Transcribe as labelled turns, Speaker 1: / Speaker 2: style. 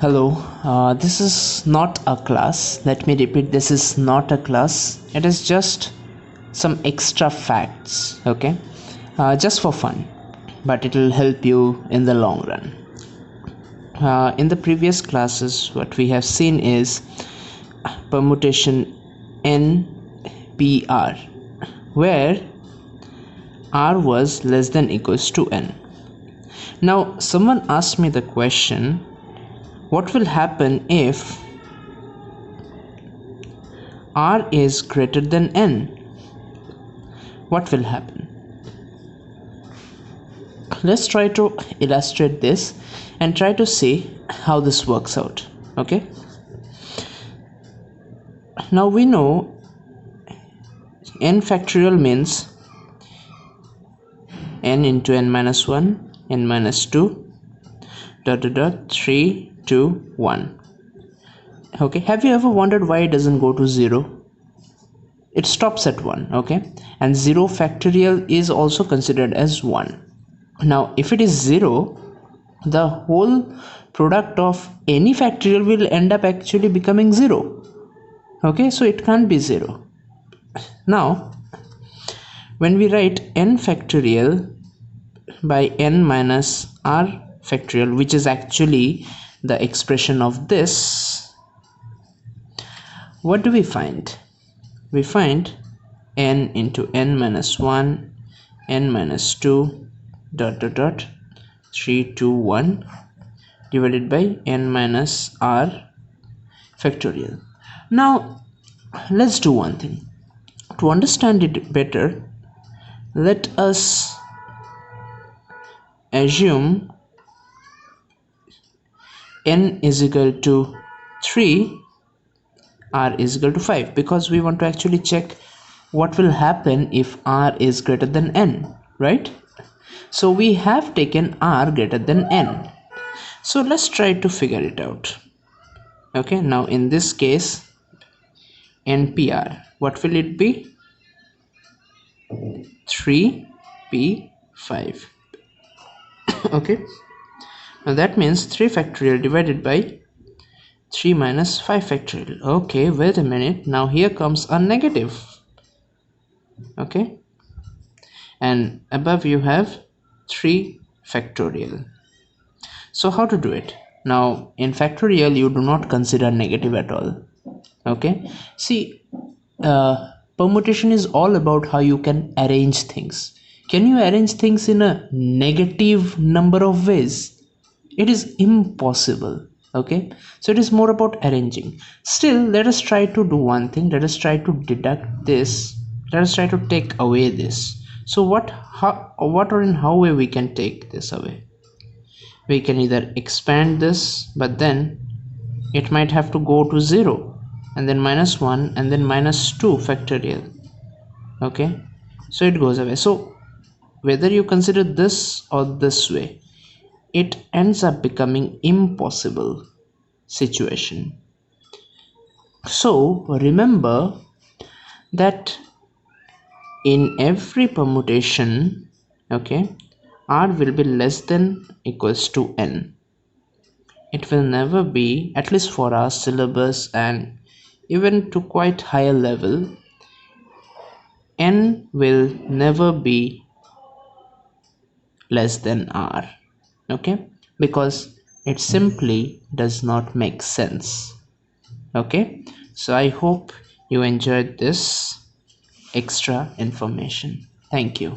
Speaker 1: Hello, this is not a class. Let me repeat, this is not a class. It is just some extra facts, okay? Just for fun, but it will help you in the long run. In the previous classes, what we have seen is permutation NPR, where R was less than equals to N. Now, someone asked me the question, what will happen if R is greater than N? What will happen? Let's try to illustrate this and try to see how this works out. Okay, now we know n factorial means n into n minus 1, n minus 2, dot dot dot 3, 2, 1. Okay, have you ever wondered why it doesn't go to 0? It stops at 1. Okay, and 0 factorial is also considered as 1. Now if it is 0, the whole product of any factorial will end up actually becoming 0. Okay, so it can't be 0. Now when we write n factorial by n minus r factorial, which is actually the expression of this, what do we find? We find n into n minus 1, n minus 2, dot dot dot 3, 2, 1 divided by n minus r factorial. Now let's do one thing. To understand it better, let us assume n is equal to 3, r is equal to 5, because we want to actually check what will happen if r is greater than n, right? So we have taken r greater than n. So let's try to figure it out. Okay, now in this case, NPR, what will it be? 3p5. Okay, now that means 3 factorial divided by 3 minus 5 factorial. Okay, wait a minute, now here comes a negative. Okay, and above you have 3 factorial. So how to do it? Now in factorial you do not consider negative at all. Okay, see, permutation is all about how you can arrange things. Can you arrange things in a negative number of ways? It is impossible. Okay, so it is more about arranging. Still, let us try to do one thing. Let us try to deduct this. Let us try to take away this. So what or in how way we can take this away? We can either expand this, but then it might have to go to 0, and then minus 1, and then minus 2 factorial. Okay, so it goes away. So whether you consider this or this way, it ends up becoming impossible situation. So remember that in every permutation, okay, r will be less than equals to n. It will never be, at least for our syllabus and even to quite higher level, n will never be less than r. Okay, because it simply does not make sense. Okay, so I hope you enjoyed this extra information. Thank you.